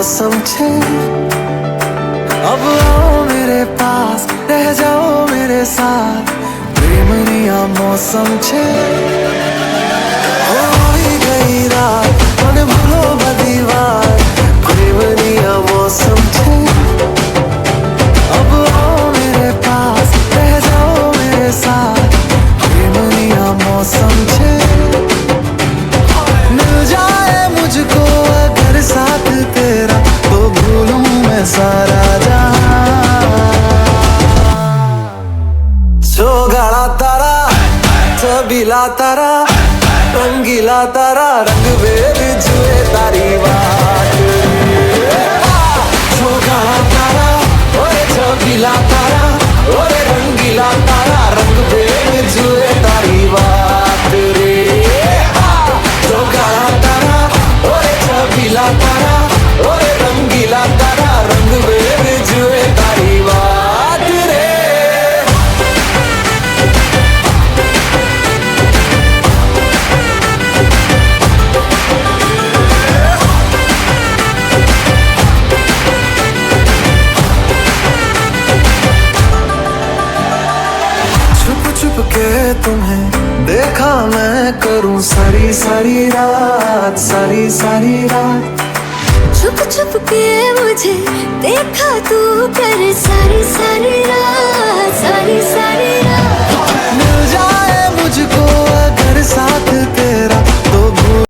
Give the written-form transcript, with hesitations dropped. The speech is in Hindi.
मौसम छे। अब आओ मेरे पास, रह जाओ मेरे साथ, प्रेमनी आ मौसम छे। हो ही गई रात, मन भूलो बधी वात, प्रेमनी आ मौसम छे। अब आओ मेरे पास, रह जाओ मेरे साथ, प्रेमनी आ मौसम छे। मिल जाए मुझको अगर साथ तेरा, तो भूलूं मैं सारा जहां। सोगाड़ा तारा, छबीला तारा, रंगीला तारा, रंग बेर जुए तारी बात। सोगाड़ा तारा, ओए छबीला तारा, ओए रंगीला तारा, रंग बेर जुए तारी बात रे। सोगाड़ा तारा, ओए छबीला तारा, ओए रंगीला तारा, रंग बेर जुए तारी बात रे। छुप छुप के तुम्हें देखा मैं करूं सारी सारी रात, सारी सारी रात। छुप छुप के मुझे देखा तू कर सारी सारी रात।